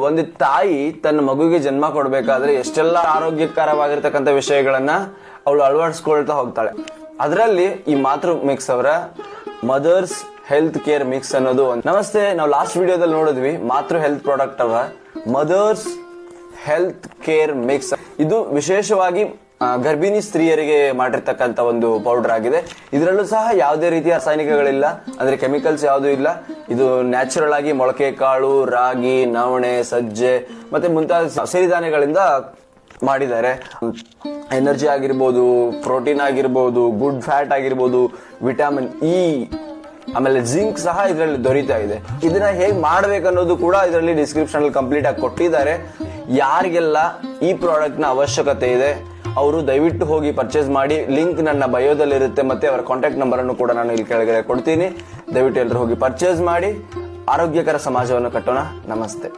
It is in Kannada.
ಒಂದು ತಾಯಿ ತನ್ನ ಮಗುವಿಗೆ ಜನ್ಮ ಕೊಡ್ಬೇಕಾದ್ರೆ ಎಷ್ಟೆಲ್ಲ ಆರೋಗ್ಯಕರವಾಗಿರ್ತಕ್ಕಂಥ ವಿಷಯಗಳನ್ನ ಅವಳು ಅಳವಡಿಸ್ಕೊಳ್ತಾ ಹೋಗ್ತಾಳೆ. ಅದರಲ್ಲಿ ಈ ಮಾತೃ ಮಿಕ್ಸ್ ಅವರ ಮದರ್ಸ್ ಹೆಲ್ತ್ ಕೇರ್ ಮಿಕ್ಸ್ ಅನ್ನೋದು ನಮಸ್ತೆ. ನಾವು ಲಾಸ್ಟ್ ವಿಡಿಯೋದಲ್ಲಿ ನೋಡಿದ್ವಿ ಮಾತೃ ಹೆಲ್ತ್ ಪ್ರಾಡಕ್ಟ್ ಅವರ ಮದರ್ಸ್ ಹೆಲ್ತ್ ಕೇರ್ ಮಿಕ್ಸ್. ಇದು ವಿಶೇಷವಾಗಿ ಗರ್ಭಿಣಿ ಸ್ತ್ರೀಯರಿಗೆ ಮಾಡಿರ್ತಕ್ಕಂಥ ಒಂದು ಪೌಡರ್ ಆಗಿದೆ. ಇದರಲ್ಲೂ ಸಹ ಯಾವುದೇ ರೀತಿಯ ರಾಸಾಯನಿಕಗಳಿಲ್ಲ, ಅಂದ್ರೆ ಕೆಮಿಕಲ್ಸ್ ಯಾವುದೂ ಇಲ್ಲ. ಇದು ನ್ಯಾಚುರಲ್ ಆಗಿ ಮೊಳಕೆ ಕಾಳು, ರಾಗಿ, ನವಣೆ, ಸಜ್ಜೆ ಮತ್ತೆ ಮುಂತಾದ ಸಿರಿಧಾನ್ಯಗಳಿಂದ ಮಾಡಿದ್ದಾರೆ. ಎನರ್ಜಿ ಆಗಿರ್ಬೋದು, ಪ್ರೋಟೀನ್ ಆಗಿರ್ಬೋದು, ಗುಡ್ ಫ್ಯಾಟ್ ಆಗಿರ್ಬೋದು, ವಿಟಮಿನ್ ಇ, ಆಮೇಲೆ ಜಿಂಕ್ ಸಹ ಇದರಲ್ಲಿ ದೊರೀತಾ ಇದೆ. ಇದನ್ನ ಹೇಗೆ ಮಾಡ್ಬೇಕನ್ನೋದು ಕೂಡ ಇದರಲ್ಲಿ ಡಿಸ್ಕ್ರಿಪ್ಷನ್ ಅಲ್ಲಿ ಕಂಪ್ಲೀಟ್ ಆಗಿ ಕೊಟ್ಟಿದ್ದಾರೆ. ಯಾರಿಗೆಲ್ಲ ಈ ಪ್ರಾಡಕ್ಟ್ ನ ಅವಶ್ಯಕತೆ ಇದೆ ಅವರು ದಯವಿಟ್ಟು ಹೋಗಿ ಪರ್ಚೇಸ್ ಮಾಡಿ. ಲಿಂಕ್ ನನ್ನ ಬಯೋದಲ್ಲಿ ಇರುತ್ತೆ, ಮತ್ತೆ ಅವರ ಕಾಂಟ್ಯಾಕ್ಟ್ ನಂಬರ್ ಅನ್ನು ಕೂಡ ನಾನು ಇಲ್ಲಿ ಕೆಳಗಡೆ ಕೊಡ್ತೀನಿ. ದಯವಿಟ್ಟು ಎಲ್ಲರೂ ಹೋಗಿ ಪರ್ಚೇಸ್ ಮಾಡಿ. ಆರೋಗ್ಯಕರ ಸಮಾಜವನ್ನು ಕಟ್ಟೋಣ. ನಮಸ್ತೆ.